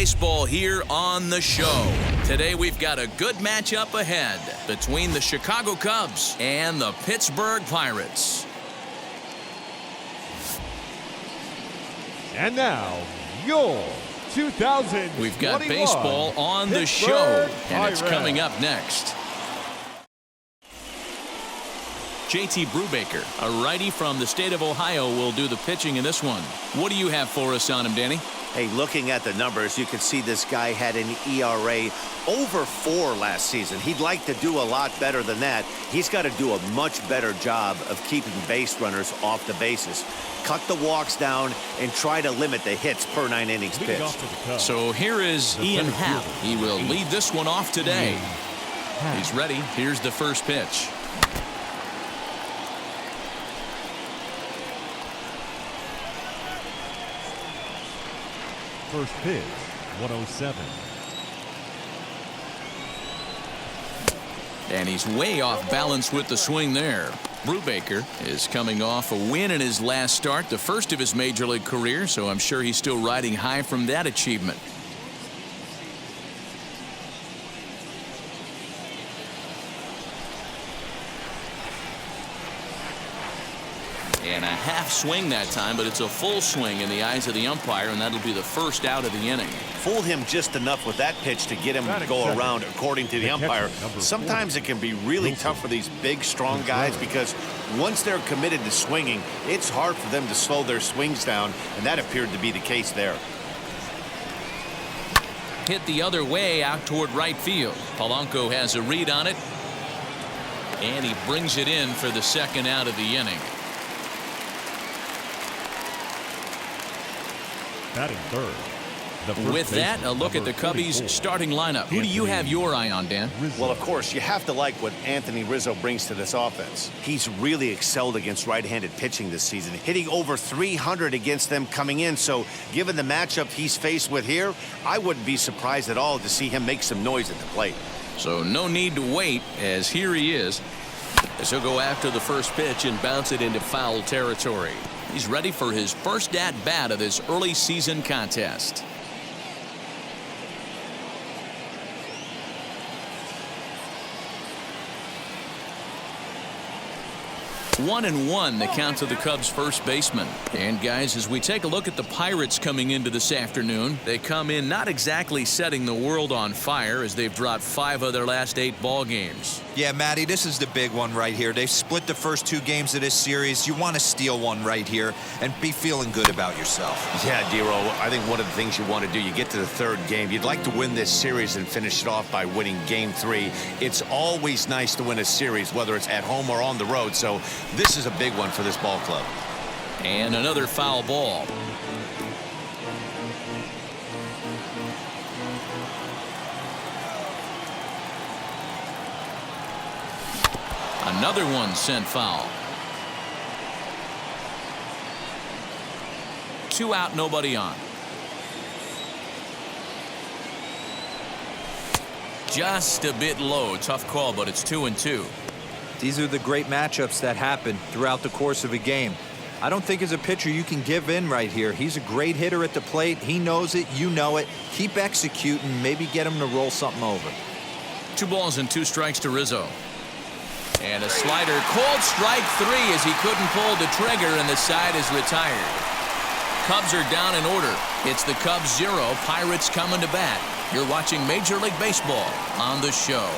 Baseball here on the show. Today we've got a good matchup ahead between the Chicago Cubs and the Pittsburgh Pirates. And now, your 2021 We've got baseball on the show, and it's Pirates. coming up next. JT Brubaker, a righty from the state of Ohio, will do the pitching in this one. What do you have for us on him, Danny? Hey, looking at the numbers, you can see this guy had an ERA over 4 last season. He'd like to do a lot better than that. He's got to do a much better job of keeping base runners off the bases. Cut the walks down and try to limit the hits per 9 innings pitched. So here is Ian Happ. He will lead this one off today. He's ready. Here's the first pitch. First pitch, 107. And he's way off balance with the swing there. Brubaker is coming off a win in his last start, the first of his major league career, so I'm sure he's still riding high from that achievement. And a half swing that time, but it's a full swing in the eyes of the umpire, and that'll be the first out of the inning. Fooled him just enough with that pitch to get him to go around, according to the umpire. Sometimes it can be really tough for these big, strong guys because once they're committed to swinging, it's hard for them to slow their swings down, and that appeared to be the case there. Hit the other way out toward right field. Polanco has a read on it, and he brings it in for the second out of the inning. Batting third. With that, a look at the Cubbies' starting lineup. Who do you have your eye on, Dan? Well, of course, you have to like what Anthony Rizzo brings to this offense. He's really excelled against right-handed pitching this season, hitting over 300 against them coming in. So, given the matchup he's faced with here, I wouldn't be surprised at all to see him make some noise at the plate. So, no need to wait, as here he is, as he'll go after the first pitch and bounce it into foul territory. He's ready for his first at-bat of this early season contest. 1-1 the count to the Cubs first baseman. And guys, as we take a look at the Pirates coming into this afternoon, they come in not exactly setting the world on fire as they've dropped 5 of their last 8 ball games. Yeah, Matty, this is the big one right here. They've split the first 2 games of this series. You want to steal one right here and be feeling good about yourself. Yeah, Dero, I think one of the things you want to do, you get to the 3rd game, you'd like to win this series and finish it off by winning game 3. It's always nice to win a series, whether it's at home or on the road. So this is a big one for this ball club. And another foul ball. Another one sent foul. 2 out, nobody on. Just a bit low. Tough call, but it's 2-2. These are the great matchups that happen throughout the course of a game. I don't think as a pitcher you can give in right here. He's a great hitter at the plate. He knows it. You know it. Keep executing. Maybe get him to roll something over. 2 balls and 2 strikes to Rizzo. And a slider. Called strike 3 as he couldn't pull the trigger, and the side is retired. Cubs are down in order. It's the Cubs 0. Pirates coming to bat. You're watching Major League Baseball on the show.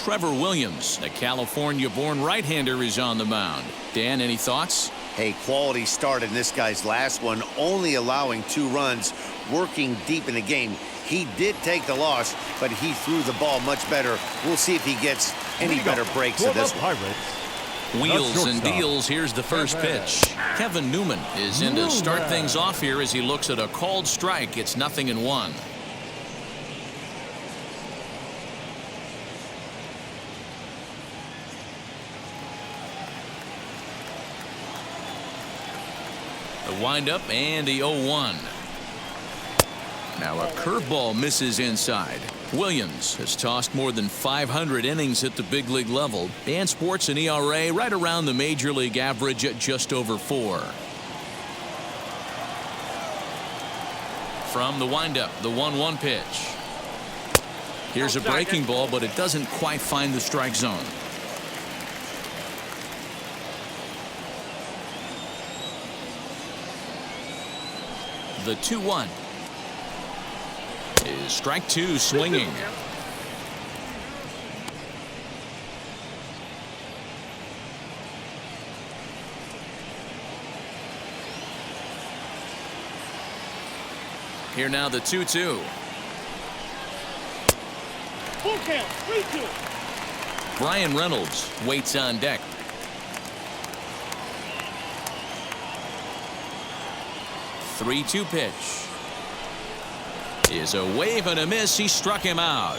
Trevor Williams, a California-born right-hander, is on the mound. Dan, any thoughts? Hey, quality start in this guy's last one, only allowing 2 runs, working deep in the game. He did take the loss, but he threw the ball much better. We'll see if he gets any better breaks in this one. Wheels and deals. Here's the first pitch. Kevin Newman is in to start things off here as he looks at a called strike. It's 0-1. The windup and the 0-1. Now a curveball misses inside. Williams has tossed more than 500 innings at the big league level and sports an ERA right around the major league average at just over 4. From the windup, the 1-1 pitch. Here's a breaking ball, but it doesn't quite find the strike zone. The 2-1 is strike 2, swinging. Here now the 2-2. Full count, 3-2. Brian Reynolds waits on deck. The 3-2 pitch is a wave and a miss. He struck him out.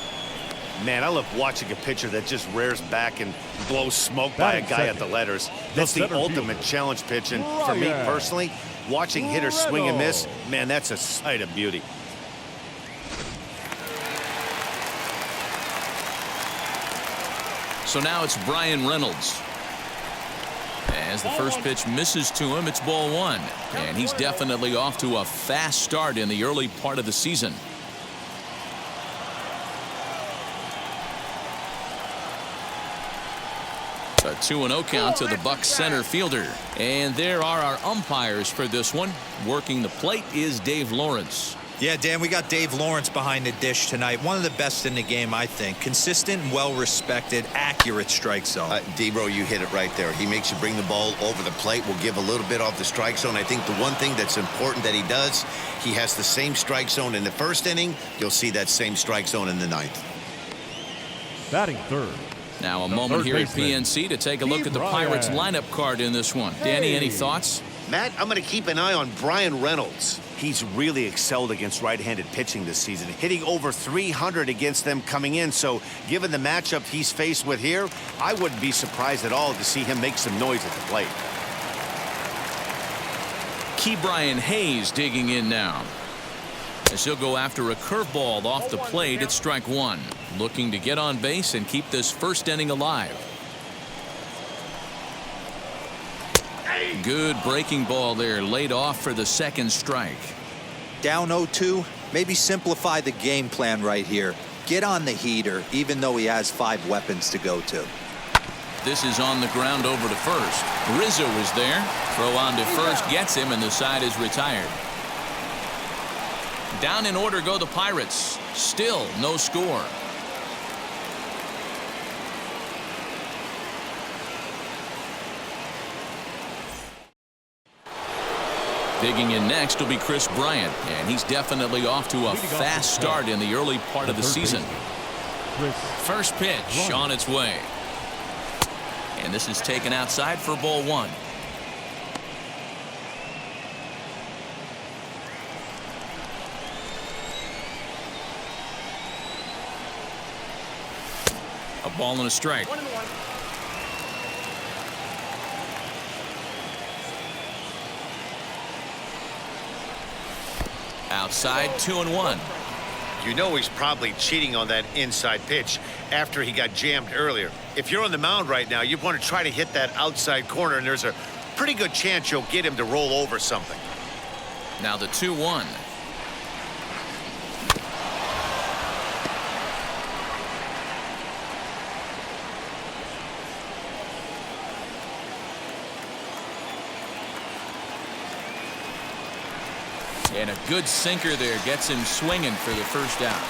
Man, I love watching a pitcher that just rears back and blows smoke by a guy at the letters. That's the ultimate challenge pitch, and for me personally, watching hitters swing and miss, man, that's a sight of beauty. So now it's Brian Reynolds. As the first pitch misses to him, it's ball 1. And he's definitely off to a fast start in the early part of the season. A 2-0 count to the Bucs center fielder. And there are our umpires for this one. Working the plate is Dave Lawrence. Yeah, Dan, we got Dave Lawrence behind the dish tonight. One of the best in the game, I think. Consistent, well-respected, accurate strike zone. D-Bro, you hit it right there. He makes you bring the ball over the plate. Will give a little bit off the strike zone. I think the one thing that's important that he does, he has the same strike zone in the first inning. You'll see that same strike zone in the ninth. Batting third. Now a moment here at PNC to take a look at the Pirates lineup card in this one. Danny, any thoughts? Matt, I'm going to keep an eye on Brian Reynolds. He's really excelled against right-handed pitching this season, hitting over 300 against them coming in. So given the matchup he's faced with here, I wouldn't be surprised at all to see him make some noise at the plate. Brian Hayes digging in now, as he'll go after a curveball off the plate at strike 1, looking to get on base and keep this first inning alive. Good breaking ball there, laid off for the second strike. Down 0-2, maybe simplify the game plan right here. Get on the heater, even though he has 5 weapons to go to. This is on the ground over to first. Rizzo is there. Throw on to first, gets him, and the side is retired. Down in order go the Pirates. Still no score. Digging in next will be Chris Bryant, and he's definitely off to a fast start in the early part of the season. First pitch on its way. And this is taken outside for ball 1. A ball and a strike. Outside, 2-1. You know he's probably cheating on that inside pitch after he got jammed earlier. If you're on the mound right now, you want to try to hit that outside corner, and there's a pretty good chance you'll get him to roll over something. Now the 2-1. And a good sinker there gets him swinging for the first out.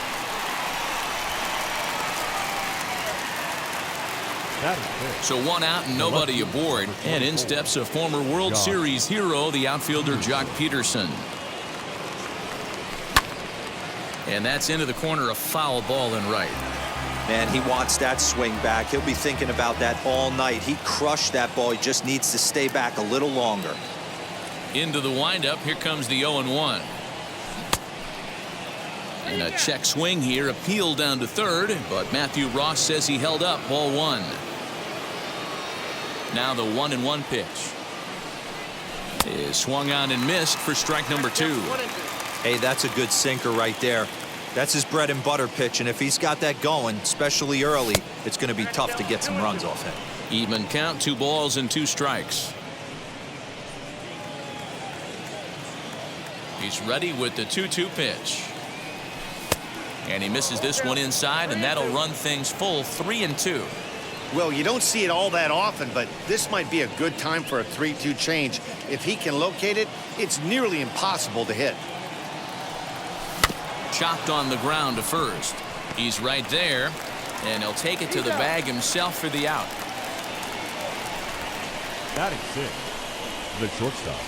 So 1 out and nobody aboard. And in steps a former World Series hero, the outfielder Jock Peterson. And that's into the corner, a foul ball and right. Man, he wants that swing back. He'll be thinking about that all night. He crushed that ball. He just needs to stay back a little longer. Into the windup. Here comes the 0-1. And a check swing here, appeal down to third, but Matthew Ross says he held up. Ball 1. Now the 1-1 pitch is swung on and missed for strike number 2. Hey, that's a good sinker right there. That's his bread and butter pitch, and if he's got that going, especially early, it's going to be tough to get some runs off him. Even count, 2 balls and 2 strikes. He's ready with the 2-2 pitch. And he misses this one inside, and that'll run things full 3-2. Well, you don't see it all that often, but this might be a good time for a 3-2 change. If he can locate it, it's nearly impossible to hit. Chopped on the ground to first. He's right there, and he'll take it to the bag himself for the out. Batting 6, the shortstop,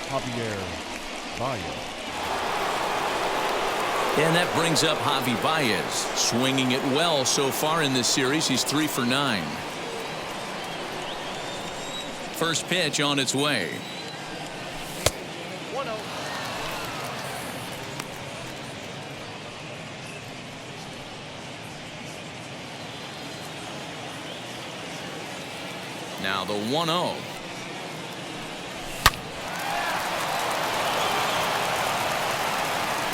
Javier Baez. And that brings up Javi Baez, swinging it well so far in this series. He's 3 for 9. First pitch on its way. 1-0. Now the 1-0.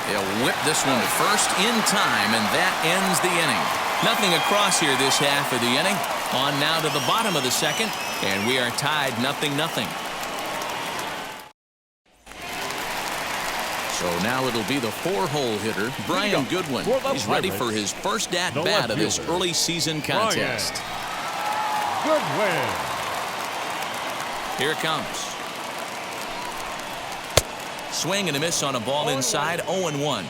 They'll whip this one to first in time, and that ends the inning. Nothing across here this half of the inning. On now to the bottom of the second, and we are tied 0-0. So now it'll be the 4-hole hitter, Brian Goodwin. He's ready for his first at-bat of this early season contest. Goodwin. Here it comes. Swing and a miss on a ball inside, 0-1.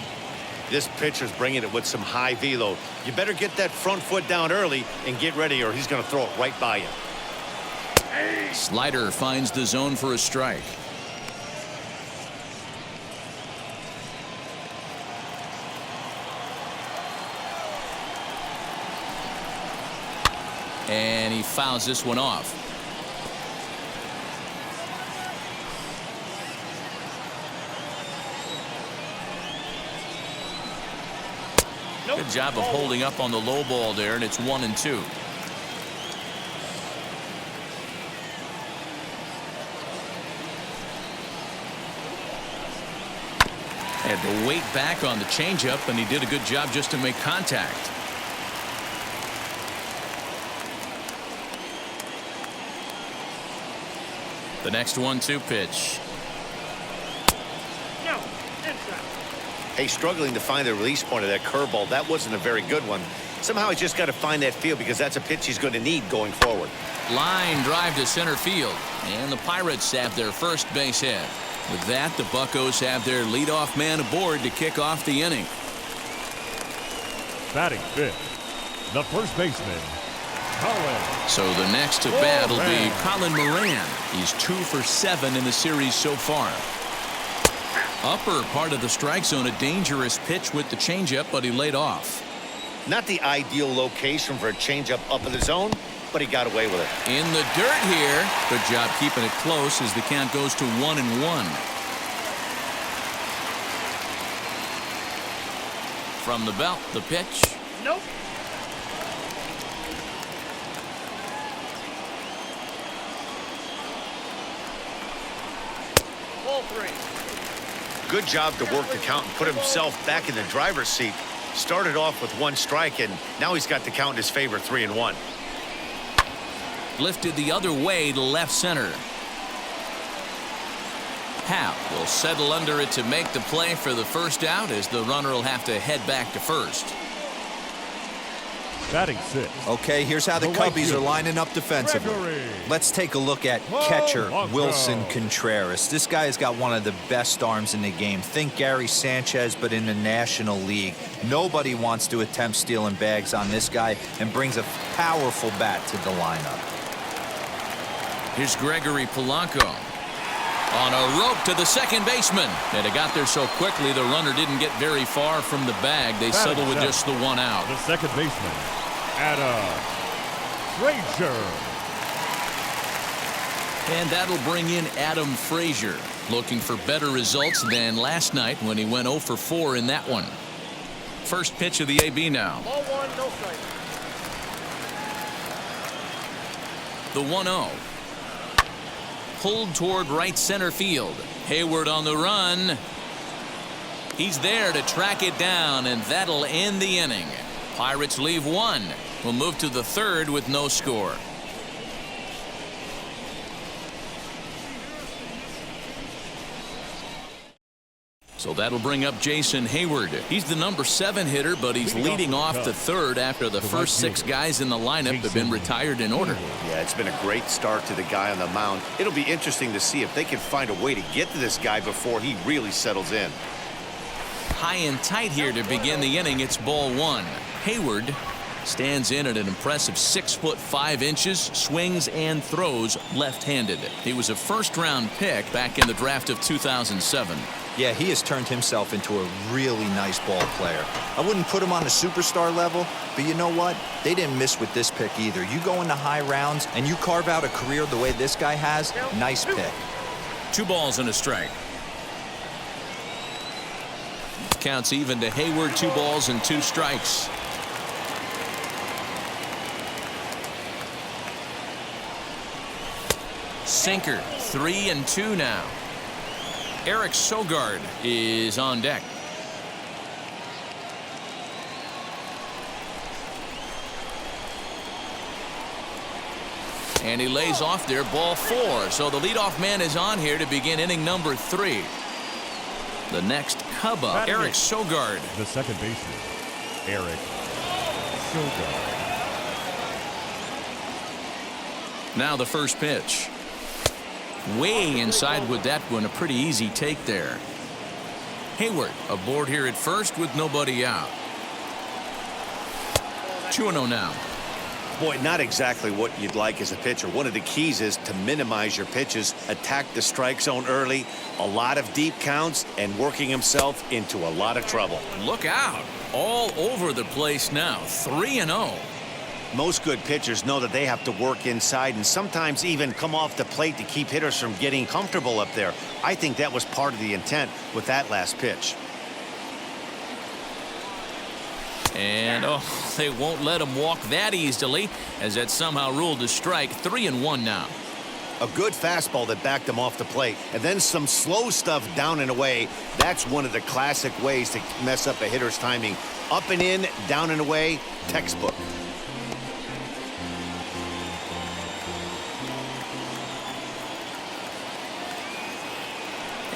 This pitcher's bringing it with some high velo. You better get that front foot down early and get ready, or he's going to throw it right by you. Slider finds the zone for a strike. And he fouls this one off. Good job of holding up on the low ball there, and it's 1-2. Had to wait back on the changeup, and he did a good job just to make contact. The next 1-2 pitch. No, inside. Hey, struggling to find the release point of that curveball. That wasn't a very good one. Somehow he's just got to find that feel, because that's a pitch he's going to need going forward. Line drive to center field, and the Pirates have their first base hit. With that, the Buccos have their leadoff man aboard to kick off the inning. Batting 5th, the first baseman, Colin. So the next to bat will be Colin Moran. He's 2 for 7 in the series so far. Upper part of the strike zone, a dangerous pitch with the changeup, but he laid off. Not the ideal location for a changeup up in the zone, but he got away with it. In the dirt here. Good job keeping it close as the count goes to 1-1. From the belt, the pitch. Nope. Ball 3. Good job to work the count and put himself back in the driver's seat. Started off with 1 strike, and now he's got the count in his favor, 3-1. Lifted the other way to left center. Happ will settle under it to make the play for the first out, as the runner will have to head back to first. Batting 6th. Okay, here's how the Cubbies are lining up defensively. Let's take a look at catcher Wilson Contreras. This guy has got one of the best arms in the game. Think Gary Sanchez, but in the National League. Nobody wants to attempt stealing bags on this guy, and brings a powerful bat to the lineup. Here's Gregory Polanco on a rope to the second baseman, and it got there so quickly the runner didn't get very far from the bag. They settled with just the 1 out. The second baseman, Adam Frazier. And that'll bring in Adam Frazier, looking for better results than last night when he went 0 for 4 in that one. First pitch of the AB now. Ball 1, no strike. The 1-0. Pulled toward right center field. Hayward on the run. He's there to track it down, and that'll end the inning. Pirates leave 1. We'll move to the 3rd with no score. So that'll bring up Jason Hayward. He's the number 7 hitter, but he's leading off the third after the first 6 guys in the lineup have been retired in order. Yeah, it's been a great start to the guy on the mound. It'll be interesting to see if they can find a way to get to this guy before he really settles in. High and tight here to begin the inning. It's ball 1. Hayward stands in at an impressive 6'5", swings and throws left-handed. He was a first-round pick back in the draft of 2007. Yeah, he has turned himself into a really nice ball player. I wouldn't put him on the superstar level, but you know what? They didn't miss with this pick either. You go into high rounds and you carve out a career the way this guy has, nice pick. 2 balls and a strike. Counts even to Hayward. 2 balls and 2 strikes. Sinker. 3-2 now. Eric Sogard is on deck. And he lays off there, ball 4. So the leadoff man is on here to begin inning number 3. The next Cub up, Eric Sogard. The second baseman, Eric Sogard. Now the first pitch. Way inside with that one. A pretty easy take there. Hayward aboard here at first with nobody out. 2-0 now. Boy, not exactly what you'd like as a pitcher. One of the keys is to minimize your pitches, attack the strike zone early, a lot of deep counts, and working himself into a lot of trouble. Look out. All over the place now. 3-0. Most good pitchers know that they have to work inside and sometimes even come off the plate to keep hitters from getting comfortable up there. I think that was part of the intent with that last pitch. And they won't let him walk that easily, as that somehow ruled a strike. 3-1 now. A good fastball that backed him off the plate, and then some slow stuff down and away. That's one of the classic ways to mess up a hitter's timing. Up and in, down and away, textbook.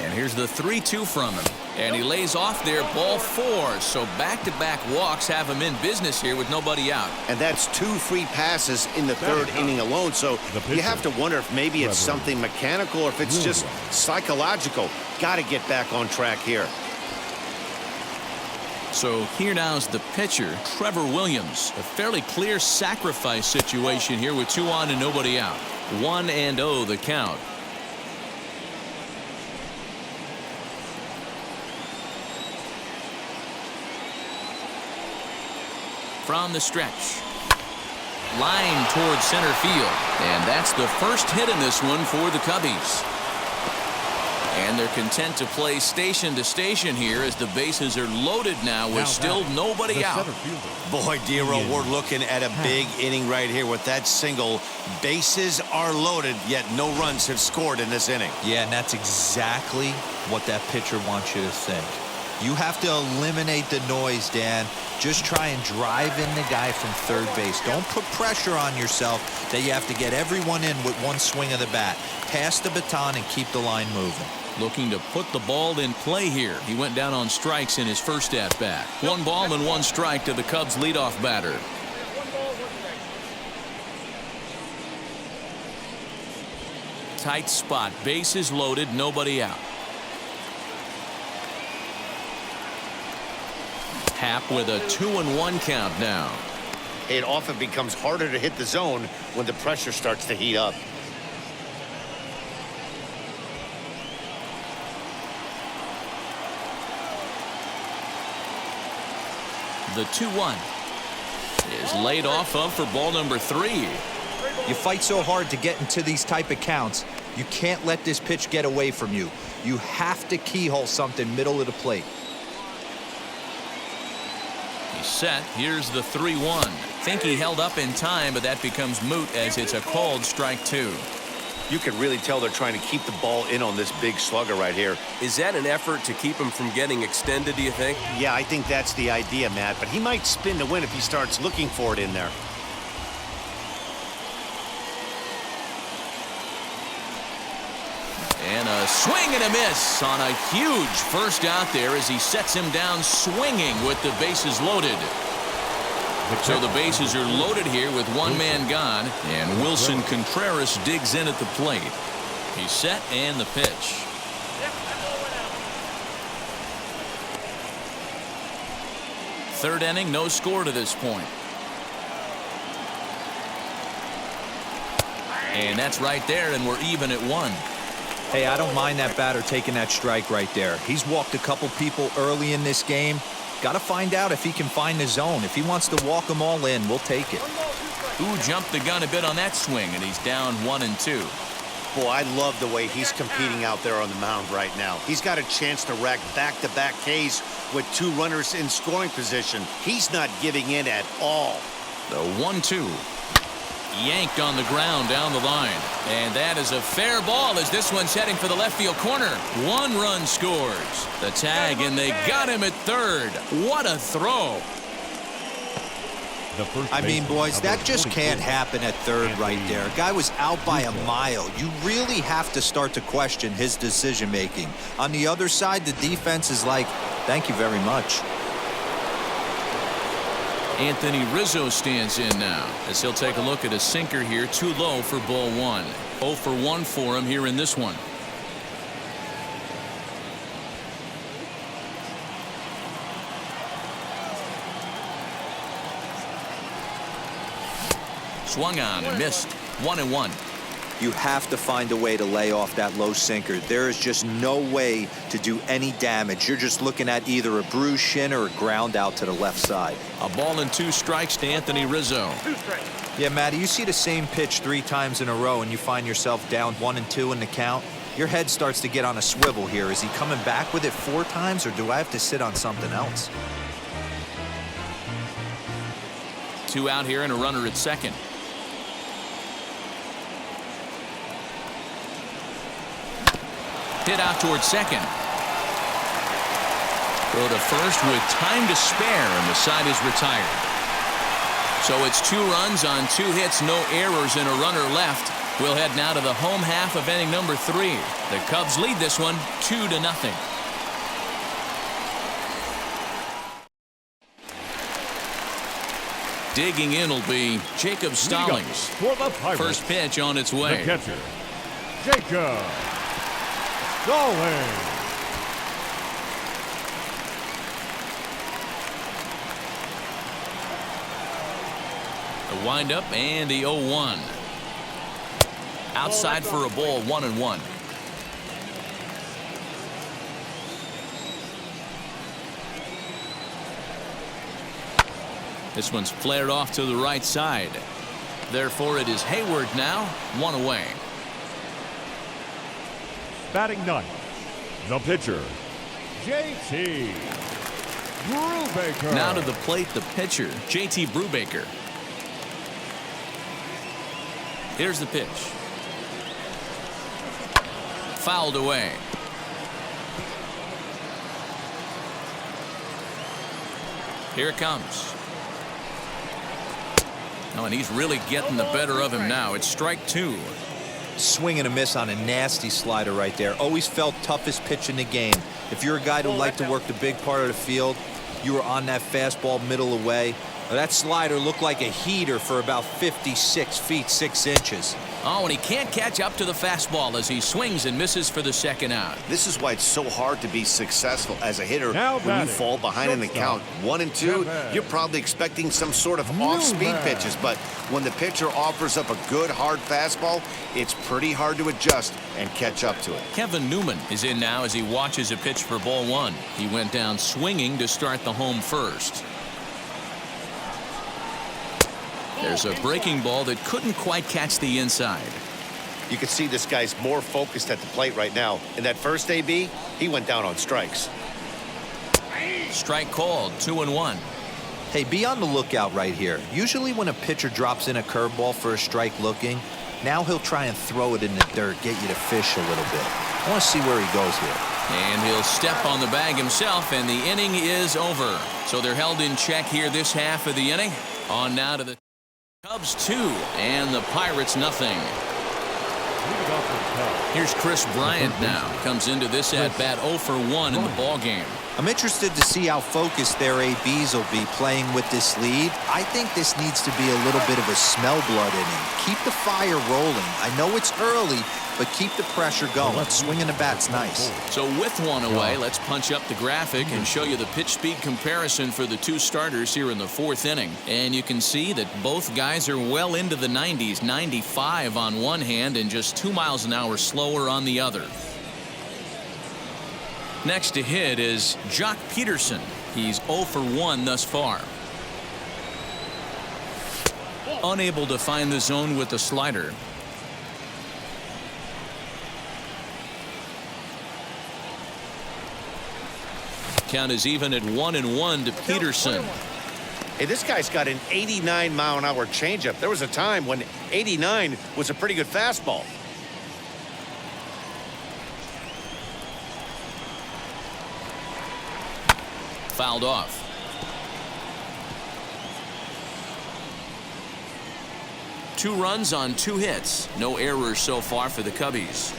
And here's the 3-2 from him. And he lays off there, ball 4. So back-to-back walks have him in business here with nobody out. And that's 2 free passes in the third inning alone. So you have to wonder if maybe it's something mechanical or if it's just psychological. Got to get back on track here. So here now is the pitcher, Trevor Williams. A fairly clear sacrifice situation here with 2 on and nobody out. 1-0 the count. From the stretch. Line towards center field. And that's the first hit in this one for the Cubbies. And they're content to play station to station here as the bases are loaded now with still nobody out. Boy, Dero, we're looking at a big inning right here with that single. Bases are loaded, yet no runs have scored in this inning. Yeah, and that's exactly what that pitcher wants you to think. You have to eliminate the noise, Dan. Just try and drive in the guy from third base. Don't put pressure on yourself that you have to get everyone in with one swing of the bat. Pass the baton and keep the line moving. Looking to put the ball in play here. He went down on strikes in his first at-bat. 1 ball and 1 strike to the Cubs leadoff batter. Tight spot. Bases loaded. Nobody out. Happ with a 2-1 count now. It often becomes harder to hit the zone when the pressure starts to heat up. The 2-1 is laid off of for ball number 3. You fight so hard to get into these type of counts. You can't let this pitch get away from you. You have to keyhole something middle of the plate. He's set. Here's the 3-1. Think he held up in time, but that becomes moot as it's a called strike 2. You can really tell they're trying to keep the ball in on this big slugger right here. Is that an effort to keep him from getting extended, do you think? Yeah, I think that's the idea, Matt, but he might spin to win if he starts looking for it in there. And a swing and a miss on a huge first out there as he sets him down swinging with the bases loaded. So the bases are loaded here with one man gone, and Wilson Contreras digs in at the plate. He's set and the pitch. Third inning, no score to this point. And that's right there, and we're even at 1. Hey, I don't mind that batter taking that strike right there. He's walked a couple people early in this game. Got to find out if he can find the zone. If he wants to walk them all in, we'll take it. Ooh, jumped the gun a bit on that swing, and he's down 1-2. Boy, I love the way he's competing out there on the mound right now. He's got a chance to rack back-to-back Ks with 2 runners in scoring position. He's not giving in at all. The 1-2. Yanked on the ground down the line. And that is a fair ball as this one's heading for the left field corner. 1 run scores. The tag, and they got him at third. What a throw. I mean, boys, that just can't happen at third right there. Guy was out by a mile. You really have to start to question his decision-making. On the other side, the defense is like, thank you very much. Anthony Rizzo stands in now as he'll take a look at a sinker here, too low for ball 1. 0 for 1 for him here in this one. Swung on and missed. 1-1. You have to find a way to lay off that low sinker. There is just no way to do any damage. You're just looking at either a bruised shin or a ground out to the left side. A ball and 2 strikes to Anthony Rizzo. Yeah, Matty, you see the same pitch 3 times in a row and you find yourself down 1-2 in the count. Your head starts to get on a swivel here. Is he coming back with it 4 times, or do I have to sit on something else? 2 out here and a runner at second. Hit out towards second. Go to first with time to spare, and the side is retired. So it's 2 runs on 2 hits, no errors, and a runner left. We'll head now to the home half of inning number 3. The Cubs lead this one 2-0. Digging in will be Jacob Stallings. For the Pirates, First pitch on its the way. catcher, Jacob Stallings. The windup and the 0-1. Outside for a ball, 1-1. This one's flared off to the right side. Therefore, it is Hayward now, 1 away. Batting 9th, the pitcher, JT Brubaker. Now to the plate, the pitcher, JT Brubaker. Here's the pitch. Fouled away. Here it comes. Oh, and he's really getting the better of him now. It's strike 2. Swing and a miss on a nasty slider right there. Always felt toughest pitch in the game. If you're a guy who liked to work the big part of the field, you were on that fastball middle away. That slider looked like a heater for about 56 feet 6 inches. Oh, and he can't catch up to the fastball as he swings and misses for the second out. This is why it's so hard to be successful as a hitter. Now when you batting, fall behind in the count shortstop, 1 and 2, Kevin you're probably expecting some sort of off-speed Newman. pitches, but when the pitcher offers up a good hard fastball, it's pretty hard to adjust and catch up to it. Kevin Newman is in now as he watches a pitch for ball 1. He went down swinging to start the home first. There's a breaking ball that couldn't quite catch the inside. You can see this guy's more focused at the plate right now. In that first AB, he went down on strikes. Strike called, 2-1. Hey, be on the lookout right here. Usually when a pitcher drops in a curveball for a strike looking, now he'll try and throw it in the dirt, get you to fish a little bit. I want to see where he goes here. And he'll step on the bag himself, and the inning is over. So they're held in check here this half of the inning. On now to the Cubs 2 and the Pirates nothing. Leading off the Cubs. Here's Chris Bryant now. Comes into this at-bat 0 for 1 in the ball game. I'm interested to see how focused their ABs will be playing with this lead. I think this needs to be a little bit of a smell blood inning. Keep the fire rolling. I know it's early, but keep the pressure going. Swinging the bat's nice. So with one away, let's punch up the graphic and show you the pitch speed comparison for the two starters here in the fourth inning. And you can see that both guys are well into the 90s, 95 on one hand and just 2 miles an hour slower on the other. Next to hit is Jock Peterson. He's 0 for 1 thus far. Unable to find the zone with the slider. Count is even at 1-1 to Peterson. Hey, this guy's got an 89-mile-an-hour changeup. There was a time when 89 was a pretty good fastball. Fouled off. Two runs on 2 hits. No errors so far for the Cubbies.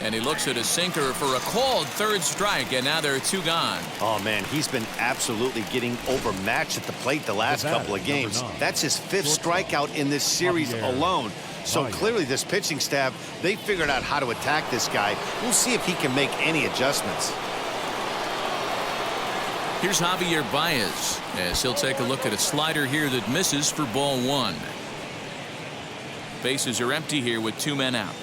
And he looks at a sinker for a called third strike, and now there are 2 gone. Oh, man, he's been absolutely getting overmatched at the plate the last couple of games. That's his 5th strikeout in this series alone. So clearly this pitching staff, they figured out how to attack this guy. We'll see if he can make any adjustments. Here's Javier Baez as he'll take a look at a slider here that misses for ball 1. Bases are empty here with 2 men out.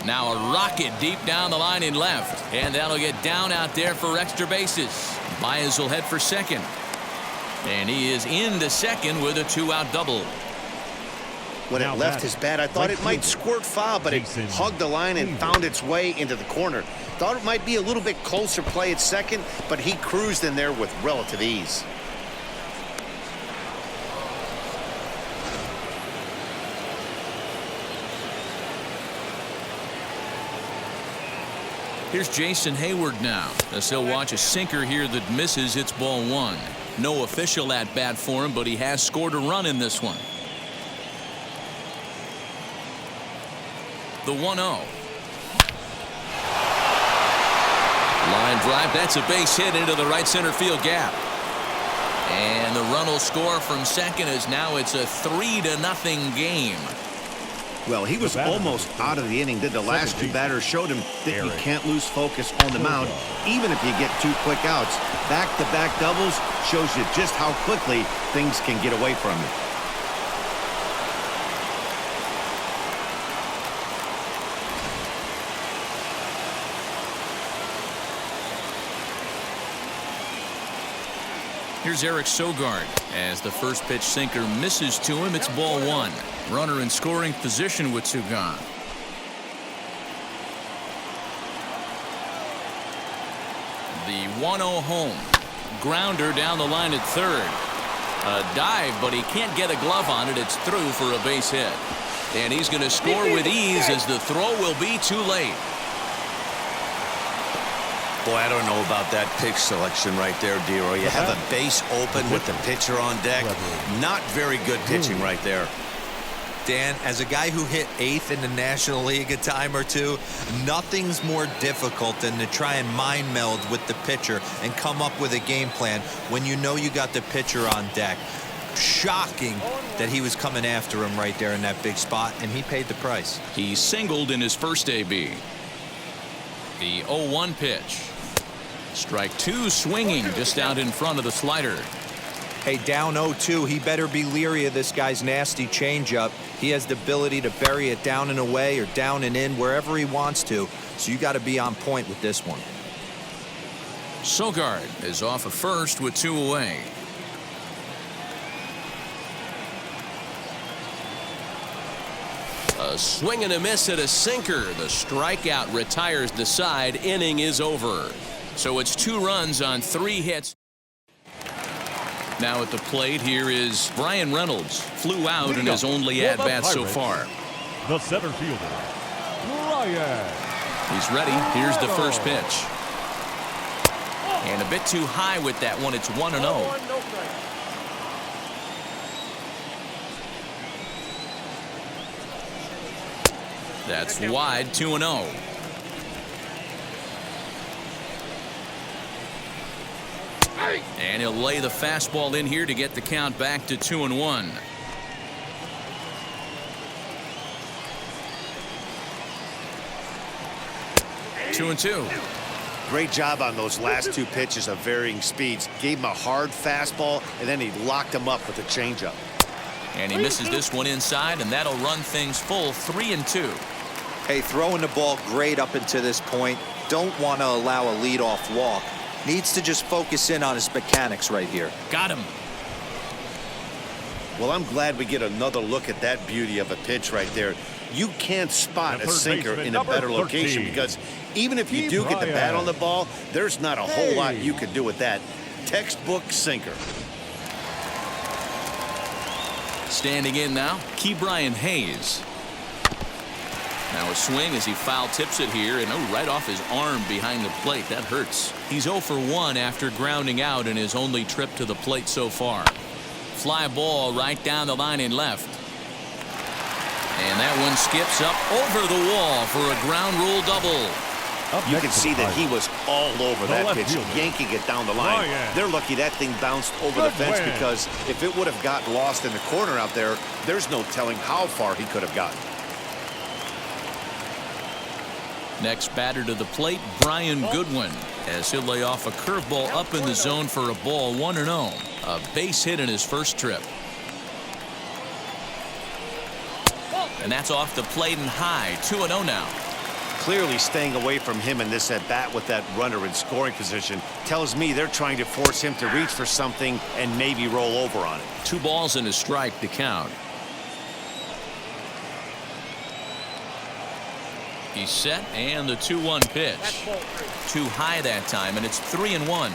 Now a rocket deep down the line in left, and that'll get down out there for extra bases. Baez will head for second, and he is into second with a 2-out double. When it left his bat, I thought it might squirt foul, but it hugged the line and found its way into the corner. Thought it might be a little bit closer play at second, but he cruised in there with relative ease. Here's Jason Hayward now as he'll watch a sinker here that misses. It's ball 1. No official at bat for him, but he has scored a run in this one. The 1-0. Line drive. That's a base hit into the right center field gap. And the run will score from second as now it's a 3-0 game. Well, he was almost out of the inning. Did the last 2 batters showed him that you can't lose focus on the mound, even if you get 2 quick outs. Back-to-back doubles shows you just how quickly things can get away from you. Here's Eric Sogard as the first pitch sinker misses to him. It's ball 1. Runner in scoring position with 2 gone. The 1-0 home. Grounder down the line at third. A dive, but he can't get a glove on it. It's through for a base hit. And he's going to score with ease as the throw will be too late. Boy, I don't know about that pitch selection right there, Dero. You have a base open with the pitcher on deck. Not very good pitching right there. Dan, as a guy who hit 8th in the National League a time or two, nothing's more difficult than to try and mind meld with the pitcher and come up with a game plan when you know you got the pitcher on deck. Shocking that he was coming after him right there in that big spot, and he paid the price. He singled in his first AB. The 0-1 pitch. Strike 2 swinging just out in front of the slider. Hey, down 0-2, he better be leery of this guy's nasty changeup. He has the ability to bury it down and away or down and in wherever he wants to, so you got to be on point with this one. Sogard is off of first with 2 away. A swing and a miss at a sinker. The strikeout retires the side. Inning is over. So it's 2 runs on 3 hits. Now at the plate here is Brian Reynolds. Flew out in his only at-bat so far. The center fielder, Brian. He's ready. Here's the first pitch. And a bit too high with that one. It's 1-0. That's wide, 2-0. And he'll lay the fastball in here to get the count back to 2-1. Two and two. Great job on those last two pitches of varying speeds. Gave him a hard fastball, and then he locked him up with a changeup. And he misses this one inside, and that'll run things full, 3-2. Hey, throwing the ball great up until this point. Don't want to allow a leadoff walk. Needs to just focus in on his mechanics right here. Got him. Well, I'm glad we get another look at that beauty of a pitch right there. You can't spot a sinker in a better location because even if you do get the bat on the ball, there's not a whole lot you can do with that. Textbook sinker. Standing in now, Ke'Bryan Hayes. Now a swing as he foul tips it here, and right off his arm behind the plate. That hurts. He's 0 for 1 after grounding out in his only trip to the plate so far. Fly ball right down the line in left. And that one skips up over the wall for a ground rule double. You can see that he was all over that pitch, yanking it down the line. They're lucky that thing bounced over the fence because if it would have gotten lost in the corner out there, there's no telling how far he could have gotten. Next batter to the plate, Brian Goodwin, as he'll lay off a curveball up in the zone for a ball, 1-0. A base hit in his first trip. And that's off the plate and high, 2-0 now. Clearly staying away from him in this at-bat with that runner in scoring position tells me they're trying to force him to reach for something and maybe roll over on it. 2 balls and a strike to count. He's set, and the 2-1 pitch. Too high that time, and it's 3-1.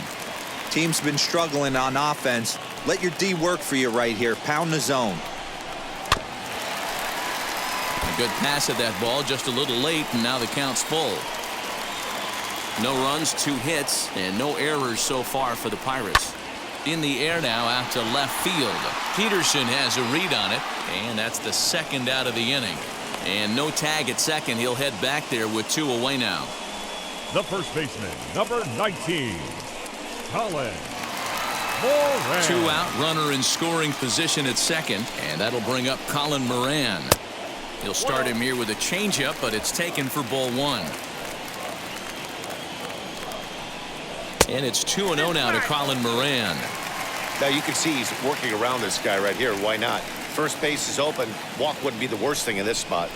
Team's been struggling on offense. Let your D work for you right here. Pound the zone. A good pass at that ball, just a little late, and now the count's full. No runs, 2 hits, and no errors so far for the Pirates. In the air now out to left field. Peterson has a read on it, and that's the second out of the inning. And no tag at second. He'll head back there with 2 away now. The first baseman, number 19, Colin Moran. 2 out, runner in scoring position at second, and that'll bring up Colin Moran. He'll start him here with a changeup, but it's taken for ball 1. And it's 2-0 now to Colin Moran. Now you can see he's working around this guy right here. Why not? First base is open. Walk wouldn't be the worst thing in this spot.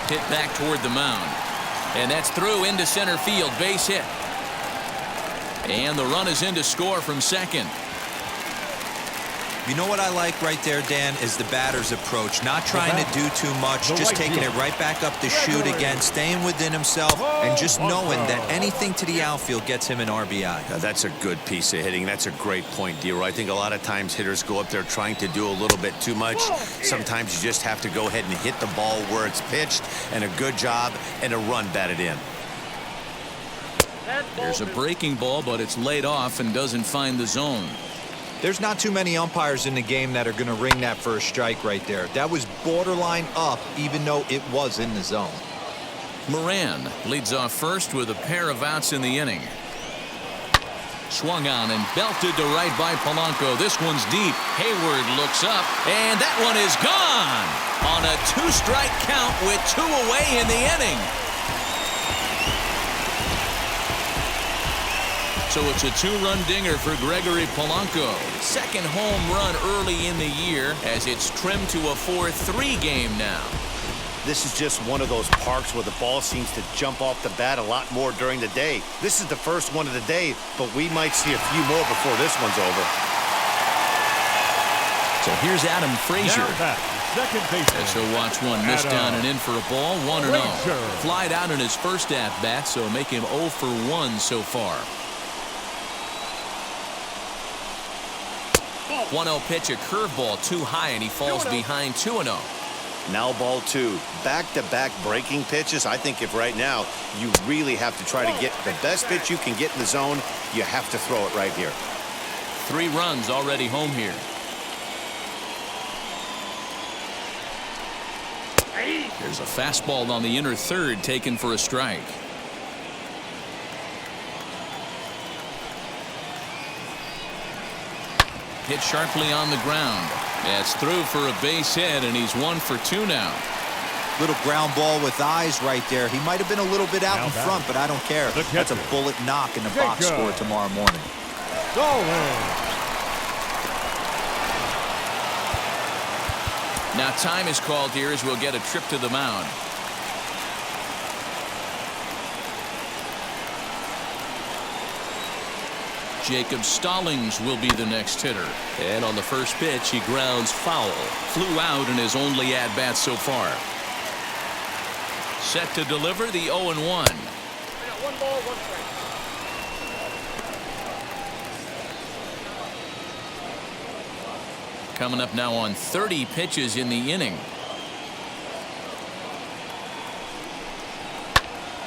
Hit back toward the mound. And that's through into center field. Base hit. And the run is in to score from second. You know what I like right there, Dan, is the batter's approach. Not trying to do too much, just taking it right back up the chute again, staying within himself, and just knowing that anything to the outfield gets him an RBI. Now, that's a good piece of hitting. That's a great point, D-Roy. I think a lot of times hitters go up there trying to do a little bit too much. Sometimes you just have to go ahead and hit the ball where it's pitched, and a good job and a run batted in. There's a breaking ball, but it's laid off and doesn't find the zone. There's not too many umpires in the game that are going to ring that for a strike right there. That was borderline up, even though it was in the zone. Moran leads off first with a pair of outs in the inning. Swung on and belted to right by Polanco. This one's deep. Hayward looks up, and that one is gone on a 2-strike count with 2 away in the inning. So it's a 2-run dinger for Gregory Polanco. Second home run early in the year as it's trimmed to a 4-3 game now. This is just one of those parks where the ball seems to jump off the bat a lot more during the day. This is the first one of the day, but we might see a few more before this one's over. So here's Adam Frazier. Second baseman. As he'll watch one miss down and in for a ball, 1-0. Flied out in his first at-bat, so make him 0 for 1 so far. 1-0 pitch, a curveball too high, and he falls behind 2-0. Now ball 2. Back-to-back breaking pitches. I think if right now you really have to try to get the best pitch you can get in the zone, you have to throw it right here. 3 runs already home here. There's a fastball on the inner third taken for a strike. Hit sharply on the ground. That's through for a base hit, and he's 1 for 2 now. Little ground ball with eyes right there. He might have been a little bit out in front, but I don't care. That's a bullet knock in the box score tomorrow morning. Now time is called here as we'll get a trip to the mound. Jacob Stallings will be the next hitter. And on the first pitch, he grounds foul. Flew out in his only at-bat so far. Set to deliver the 0-1. We got 1 ball, 1 strike. Coming up now on 30 pitches in the inning.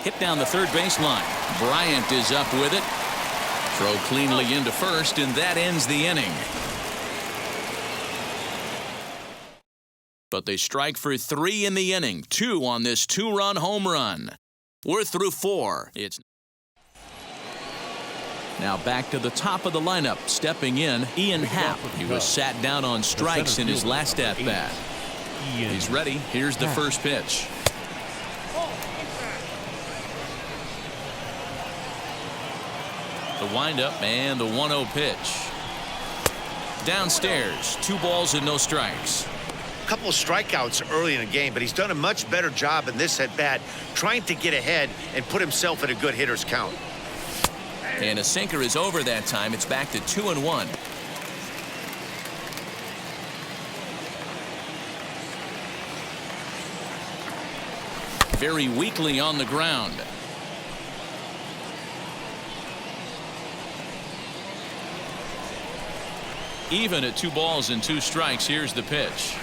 Hit down the third baseline. Bryant is up with it. Throw cleanly into first, and that ends the inning. But they strike for 3 in the inning. 2 on this 2-run home run. We're through 4. It's now back to the top of the lineup. Stepping in, Ian Happ. He was sat down on strikes in his last at-bat. He's ready. Here's the first pitch. The windup and the 1-0 pitch. Downstairs, 2 balls and no strikes. A couple of strikeouts early in the game, but he's done a much better job in this at-bat trying to get ahead and put himself in a good hitter's count. And a sinker is over that time. It's back to 2-1. Very weakly on the ground. Even at 2 balls and 2 strikes. Here's the pitch.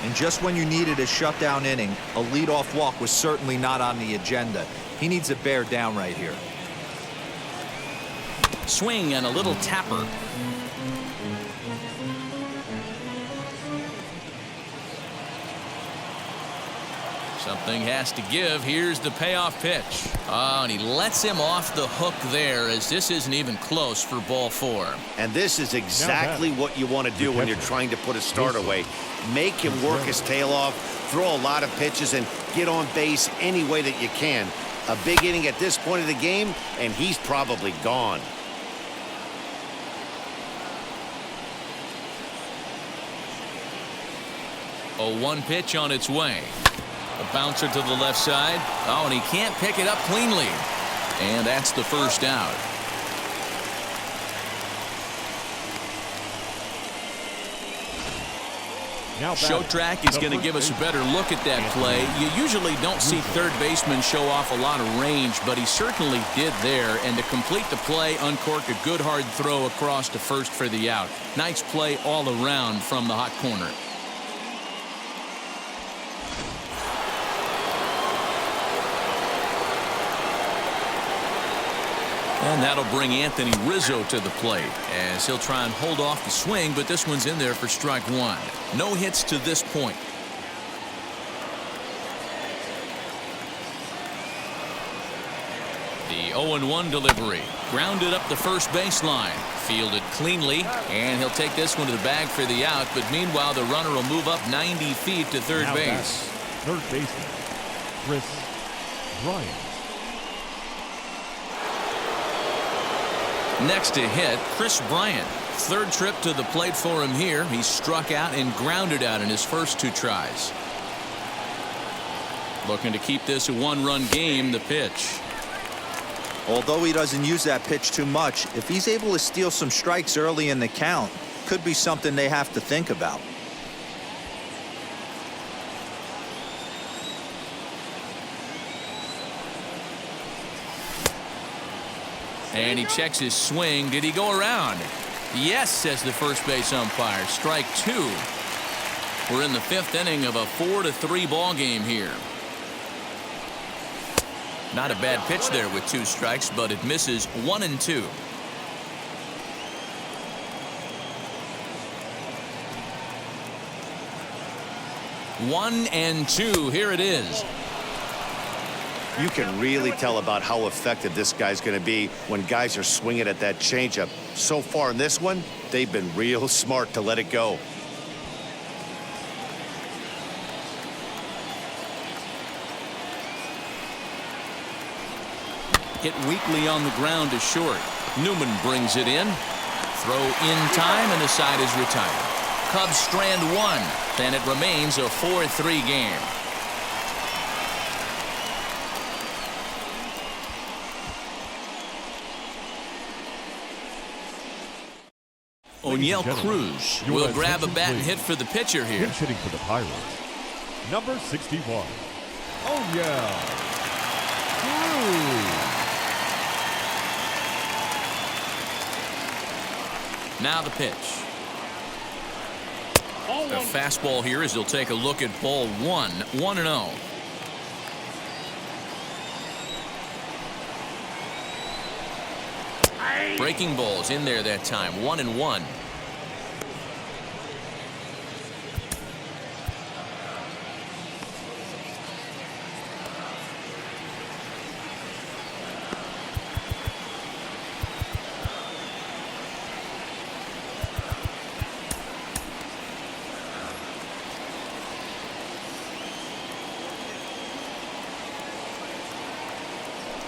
And just when you needed a shutdown inning, a leadoff walk was certainly not on the agenda. He needs to bear down right here. Swing and a little tapper. Something has to give. Here's the payoff pitch. Oh, and he lets him off the hook there, as this isn't even close for ball 4. And this is exactly what you want to do when you're trying to put a start away. Make him work his tail off, throw a lot of pitches, and get on base any way that you can. A big inning at this point of the game, and he's probably gone. A 1 pitch on its way. A bouncer to the left side. Oh, and he can't pick it up cleanly. And that's the first out. Show Track is going to give us a better look at that play. You usually don't see third baseman show off a lot of range, but he certainly did there. And to complete the play, uncork a good hard throw across to first for the out. Nice play all around from the hot corner. And that'll bring Anthony Rizzo to the plate as he'll try and hold off the swing, but this one's in there for strike 1. No hits to this point. The 0-1 delivery. Grounded up the first baseline. Fielded cleanly, and he'll take this one to the bag for the out, but meanwhile the runner will move up 90 feet to third base. Third baseman, Chris Bryant. Next to hit, Chris Bryant. Third trip to the plate for him here. He struck out and grounded out in his first 2 tries. Looking to keep this a 1-run game. The pitch. Although he doesn't use that pitch too much, if he's able to steal some strikes early in the count, could be something they have to think about. And he checks his swing. Did he go around? Yes, says the first base umpire. Strike 2. We're in the 5th inning of a 4-3 ball game here. Not a bad pitch there with 2 strikes, but it misses 1-2. 1-2. Here it is. You can really tell about how effective this guy's going to be when guys are swinging at that changeup. So far in this one, they've been real smart to let it go. Hit weakly on the ground to short. Newman brings it in. Throw in time, and the side is retired. Cubs strand one. Then it remains a 4-3 game. O'Neill Cruz will grab a bat and hit for the pitcher here. Pinch hitting for the Pirates. Number 61. O'Neill Cruz. Now the pitch. A fastball here as he'll take a look at ball one. 1-0. Breaking balls in there that time. 1-1.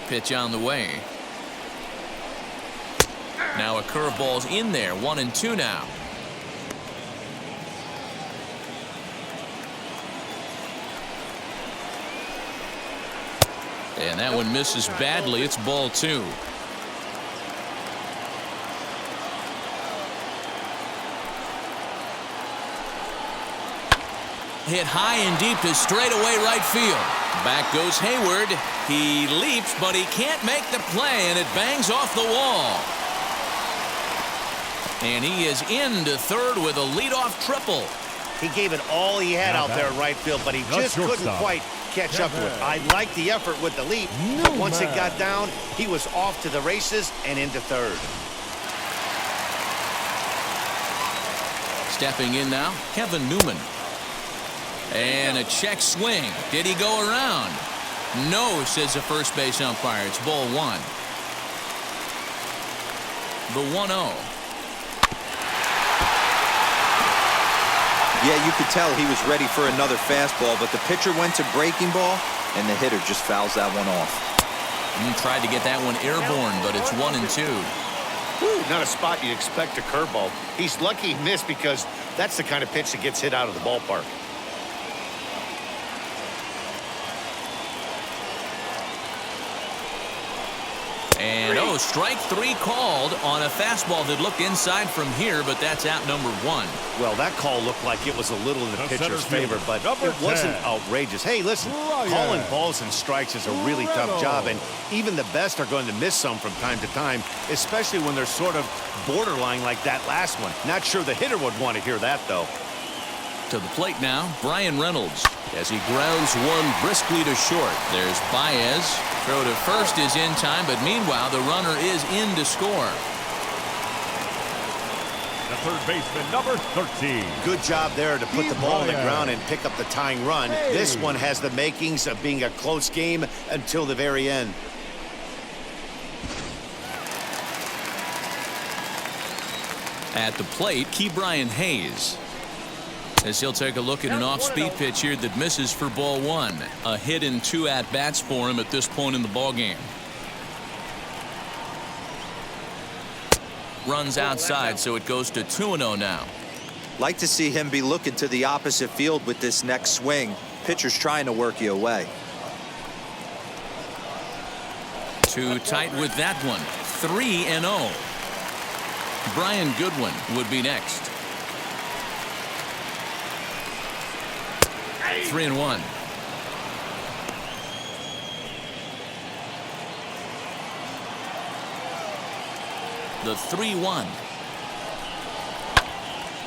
Pitch on the way. Now a curveball's in there. 1-2 now. And that one misses badly. It's ball 2. Hit high and deep to straightaway right field. Back goes Hayward. He leaps, but he can't make the play, and it bangs off the wall. And he is into third with a leadoff triple. He gave it all he had out there in right field, but he just couldn't quite catch up to it. I liked the effort with the leap, but once it got down, he was off to the races and into third. Stepping in now, Kevin Newman. And a check swing. Did he go around? No, says the first base umpire. It's ball 1. The 1-0. Yeah, you could tell he was ready for another fastball, but the pitcher went to breaking ball, and the hitter just fouls that one off. Tried to get that one airborne, but it's 1-2. Whew, not a spot you'd expect a curveball. He's lucky he missed because that's the kind of pitch that gets hit out of the ballpark. And strike 3 called on a fastball that looked inside from here, but that's out number 1. Well, that call looked like it was a little in the pitcher's favor, but it wasn't outrageous. Hey, listen, calling balls and strikes is a really tough job, and even the best are going to miss some from time to time, especially when they're sort of borderline like that last one. Not sure the hitter would want to hear that, though. To the plate now, Brian Reynolds, as he grounds one briskly to short. There's Baez. Throw to first is in time, but meanwhile, the runner is in to score. The third baseman, number 13. Good job there to put the ball on the ground and pick up the tying run. This one has the makings of being a close game until the very end. At the plate, Ke'Bryan Hayes, as he'll take a look at an off-speed pitch here that misses for ball 1. A hit and 2 at-bats for him at this point in the ballgame. Runs outside, so it goes to 2-0 now. Like to see him be looking to the opposite field with this next swing. Pitcher's trying to work you away. Too tight with that one. 3-0. Brian Goodwin would be next. 3-1. The 3-1.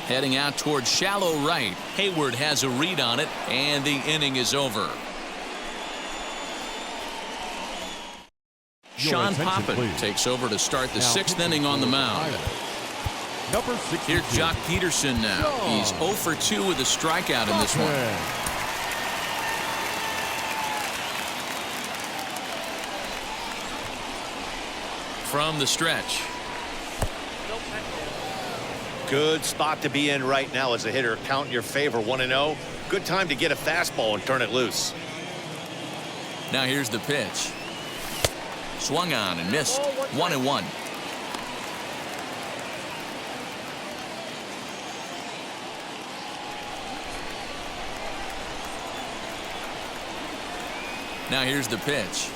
Heading out towards shallow right. Hayward has a read on it, and the inning is over. Sean Poppin takes over to start the 6th inning on the mound. Number 62. Here's Jock Peterson now. He's 0 for 2 with a strikeout in this one. from the stretch. Good spot to be in right now as a hitter. Count in your favor, 1-0. Good time to get a fastball and turn it loose. Now here's the pitch. Swung on and missed. 1-1. Now here's the pitch.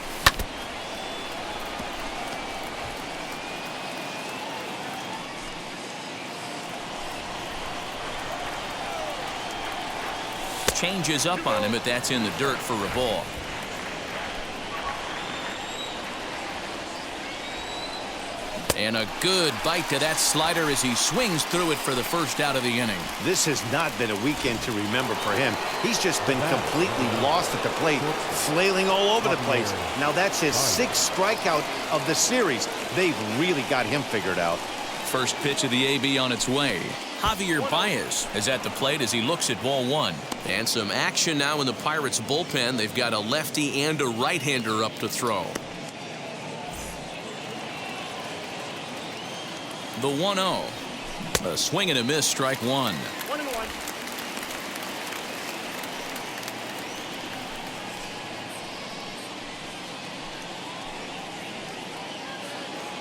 Changes up on him, but that's in the dirt for a ball. And a good bite to that slider as he swings through it for the first out of the inning. This has not been a weekend to remember for him. He's just been completely lost at the plate, flailing all over the place. Now that's his 6th strikeout of the series. They've really got him figured out. First pitch of the AB on its way. Javier Baez is at the plate as he looks at ball 1. And some action now in the Pirates bullpen. They've got a lefty and a right-hander up to throw. The 1-0. A swing and a miss, strike 1. 1-1.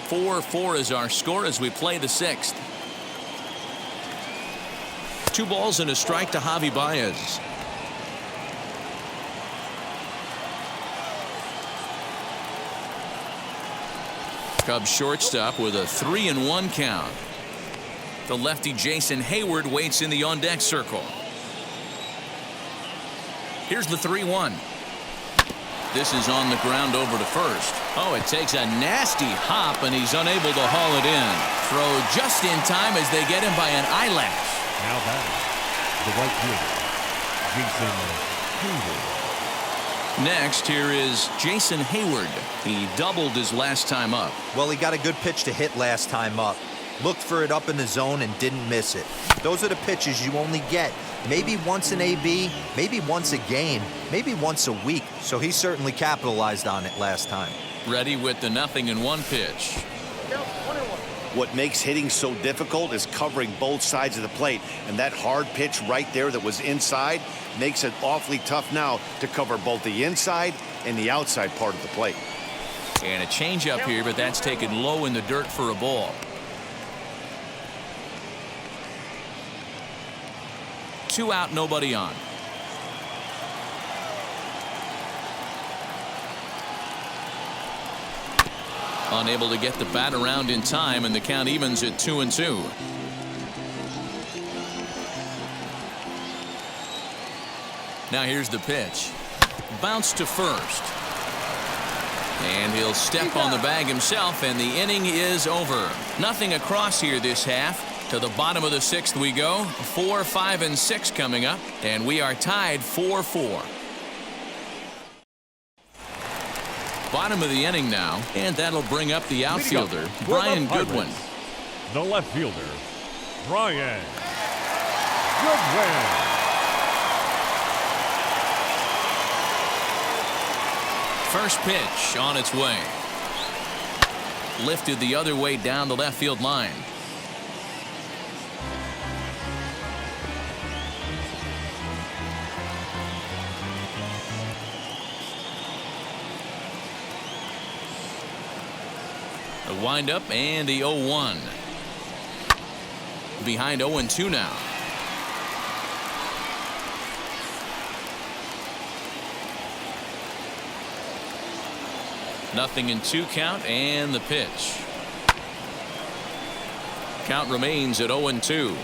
4-4 is our score as we play the 6th. 2 balls and a strike to Javi Baez. Cubs shortstop with a 3-1 count. The lefty Jason Hayward waits in the on-deck circle. Here's the 3-1. This is on the ground over to first. Oh, it takes a nasty hop, and he's unable to haul it in. Throw just in time as they get him by an eyelash. Now batting, the right fielder, Jason Hayward. Next, here is Jason Hayward. He doubled his last time up. Well, he got a good pitch to hit last time up. Looked for it up in the zone and didn't miss it. Those are the pitches you only get maybe once an AB, maybe once a game, maybe once a week. So he certainly capitalized on it last time. Ready with the 0-1 pitch. What makes hitting so difficult is covering both sides of the plate, and that hard pitch right there that was inside makes it awfully tough now to cover both the inside and the outside part of the plate. And a changeup here, but that's taken low in the dirt for a ball. 2 out, nobody on. Unable to get the bat around in time, and the count evens at 2-2. Now here's the pitch. Bounce to first. And he'll step on the bag himself, and the inning is over. Nothing across here this half. To the bottom of the 6th we go. 4, 5, and 6 coming up, and we are tied 4-4. Bottom of the inning now, and that'll bring up the outfielder, Brian Goodwin. The left fielder, Brian Goodwin. First pitch on its way. Lifted the other way down the left field line. The windup and the 0-1. Behind 0-2 now. Nothing in 2 count, and the pitch. Count remains at 0-2.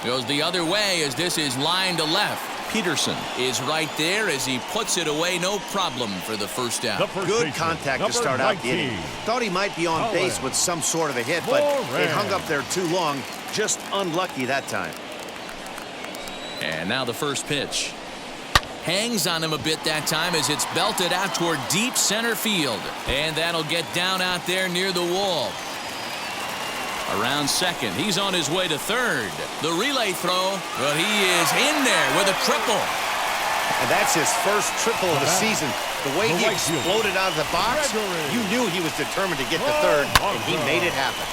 Goes the other way as this is line to left. Peterson is right there as he puts it away, no problem for the first out. Good contact to start out the inning. Thought he might be on base with some sort of a hit, but it hung up there too long. Just unlucky that time. And now the first pitch. Hangs on him a bit that time as it's belted out toward deep center field. And that'll get down out there near the wall. Around second, he's on his way to third. The relay throw, but he is in there with a triple. And that's his first triple of the season. The way he exploded out of the box, you knew he was determined to get to third, and he made it happen.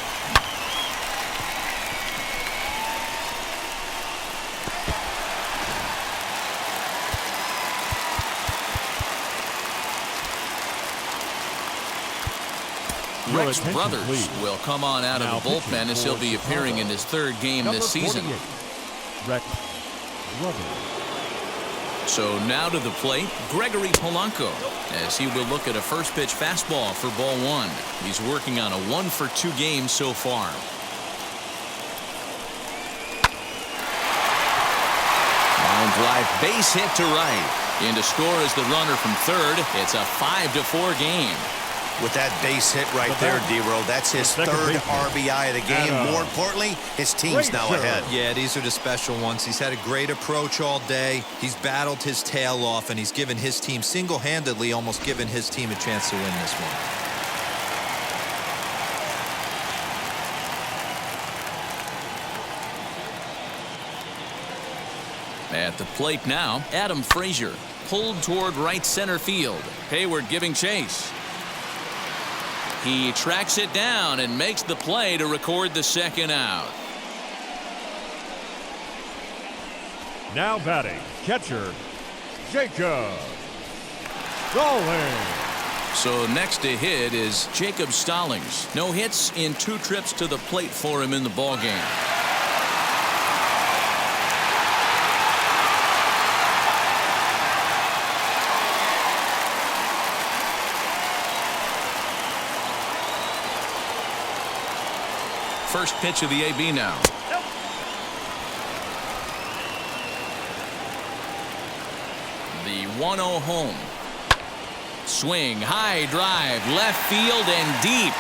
Rex Brothers will come on out of the bullpen as he'll be appearing in his third game this season. Rex Brothers. So now to the plate, Gregory Polanco, as he will look at a first pitch fastball for ball one. He's working on a 1-for-2 game so far. Line drive, base hit to right. In to score is the runner from third. It's a 5-4 game. With that base hit right there, D-Roll, that's his third RBI of the game. More importantly, his team's now ahead. Yeah, these are the special ones. He's had a great approach all day. He's battled his tail off, and he's given his team single-handedly, almost given his team a chance to win this one. At the plate now, Adam Frazier pulled toward right center field. Hayward giving chase. He tracks it down and makes the play to record the second out. Now batting, catcher, Jacob Stallings. So next to hit is Jacob Stallings. No hits in 2 trips to the plate for him in the ballgame. First pitch of the AB now. The 1-0 home. Swing, high drive, left field and deep.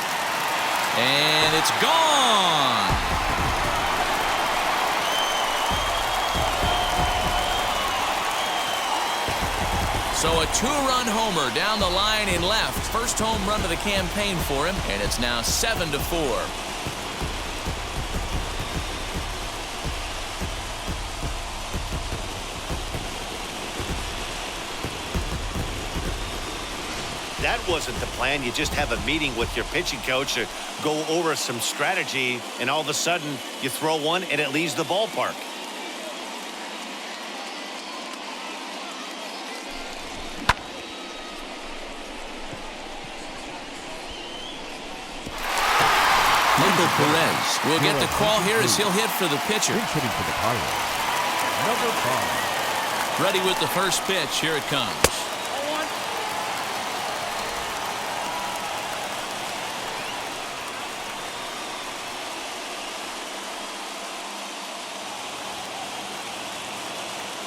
And it's gone. So a 2-run homer down the line in left. First home run of the campaign for him, and it's now 7-4. That wasn't the plan. You just have a meeting with your pitching coach to go over some strategy, and all of a sudden you throw one and it leaves the ballpark. Michael Perez will get the call here as he'll hit for the pitcher. Hitting for the Pirates. Number 5. Ready with the first pitch. Here it comes.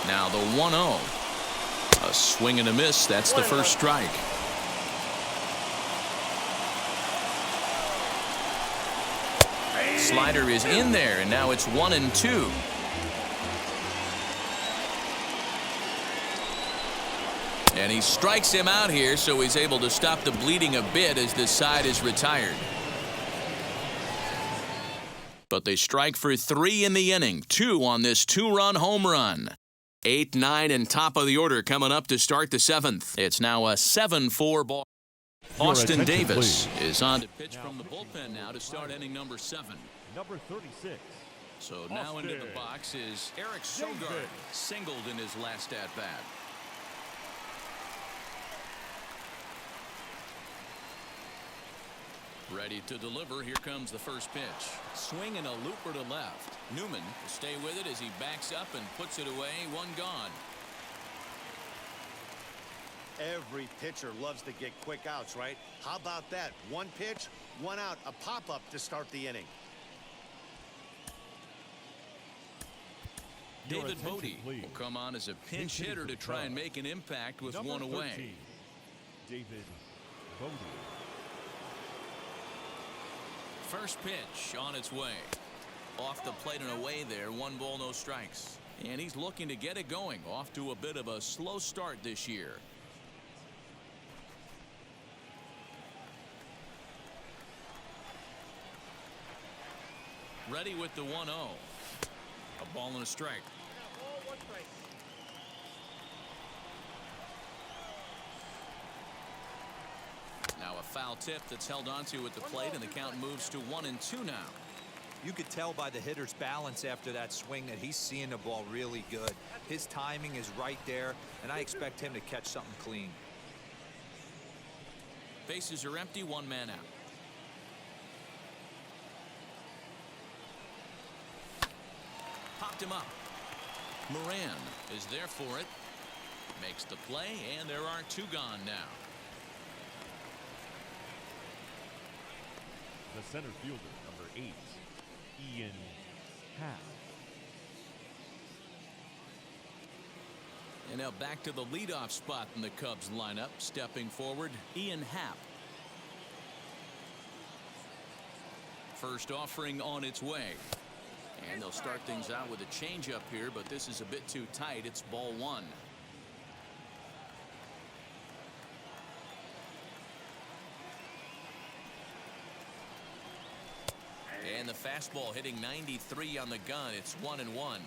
Now the 1-0. A swing and a miss. That's the first strike. Slider is in there, and now it's 1-2. And he strikes him out here, so he's able to stop the bleeding a bit as this side is retired. But they strike for 3 in the inning. 2 on this 2-run home run. 8, 9, and top of the order coming up to start the 7th. It's now a 7-4 ball. Austin Davis is on to pitch from the bullpen now to start inning number 7. Number 36. So now into the box is Eric Sogard, singled in his last at-bat. Ready to deliver. Here comes the first pitch. Swing and a looper to left. Newman will stay with it as he backs up and puts it away. 1 gone. Every pitcher loves to get quick outs, right? How about that? 1 pitch, 1 out, a pop-up to start the inning. David Bodie will come on as a pinch hitter to try and make an impact with 1 away. David Bodie. First pitch on its way. Off the plate and away there. 1 ball, no strikes. And he's looking to get it going. Off to a bit of a slow start this year. Ready with the 1-0. A ball and a strike. Ball, 1 strike. Now a foul tip that's held onto at the plate, and the count moves to 1-2 now. You could tell by the hitter's balance after that swing that he's seeing the ball really good. His timing is right there, and I expect him to catch something clean. Bases are empty, 1 man out. Popped him up. Moran is there for it. Makes the play, and there are 2 gone now. The center fielder, number 8, Ian Happ. And now back to the leadoff spot in the Cubs lineup. Stepping forward, Ian Happ. First offering on its way. And they'll start things out with a changeup here, but this is a bit too tight. It's ball 1. And the fastball hitting 93 on the gun. It's 1-1.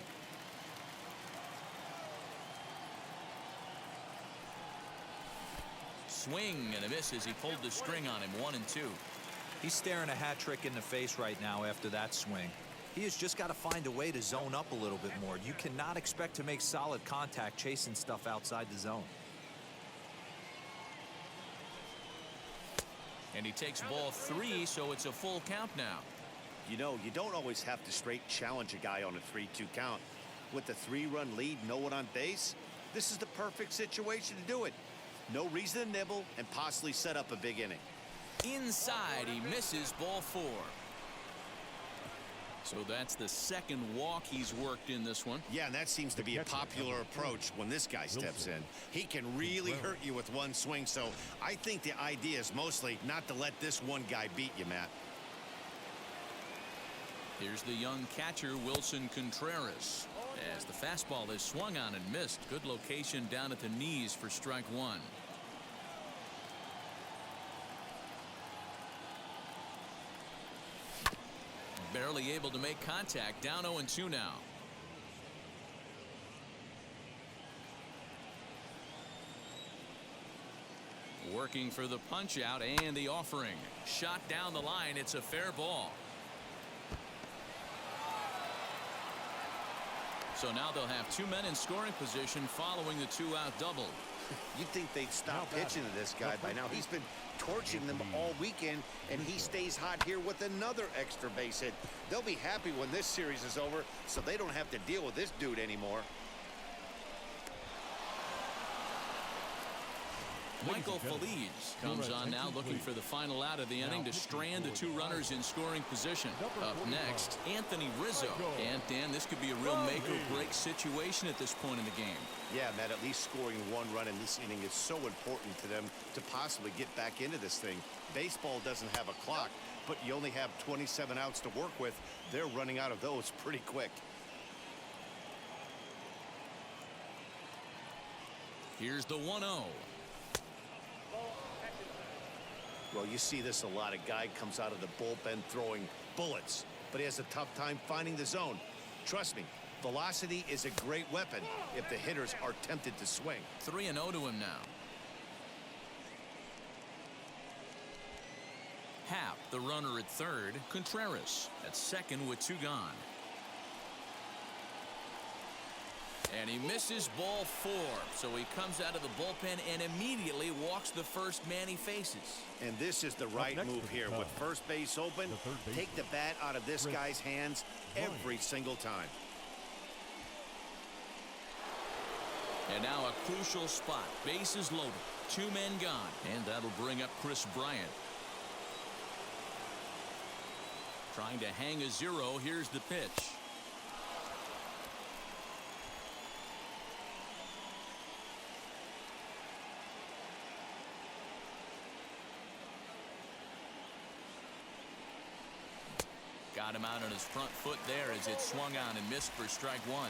Swing and a miss as he pulled the string on him. 1-2. He's staring a hat trick in the face right now after that swing. He has just got to find a way to zone up a little bit more. You cannot expect to make solid contact chasing stuff outside the zone. And he takes ball 3, so it's a full count now. You know, you don't always have to straight challenge a guy on a 3-2 count. With the 3-run lead, no one on base, this is the perfect situation to do it. No reason to nibble and possibly set up a big inning. Inside, he misses, ball 4. So that's the second walk he's worked in this one. Yeah, and that seems to be a popular approach when this guy steps in. He can really hurt you with one swing, so I think the idea is mostly not to let this one guy beat you, Matt. Here's the young catcher, Wilson Contreras, as the fastball is swung on and missed. Good location down at the knees for strike 1. Barely able to make contact. Down 0-2 now. Working for the punch out and the offering. Shot down the line. It's a fair ball. So now they'll have 2 men in scoring position following the 2-out double. You'd think they'd stop pitching to this guy by now. He's been torching them all weekend, and he stays hot here with another extra base hit. They'll be happy when this series is over, so they don't have to deal with this dude anymore. Michael Feliz comes on now, looking for the final out of the inning to strand the 2 runners in scoring position. Up next, Anthony Rizzo. And Dan, this could be a real make or break situation at this point in the game. Yeah, Matt, at least scoring 1 run in this inning is so important to them to possibly get back into this thing. Baseball doesn't have a clock, but you only have 27 outs to work with. They're running out of those pretty quick. Here's the 1-0. Well, you see this a lot. A guy comes out of the bullpen throwing bullets, but he has a tough time finding the zone. Trust me, velocity is a great weapon if the hitters are tempted to swing. 3-0 to him now. Happ, the runner at third. Contreras at second with 2 gone. And he misses ball 4, so he comes out of the bullpen and immediately walks the first man he faces. And this is the right move here. With first base open, take the bat out of this guy's hands every single time. And now a crucial spot. Bases loaded. 2 men gone. And that'll bring up Chris Bryant. Trying to hang a 0. Here's the pitch. Got him out on his front foot there as it swung on and missed for strike 1.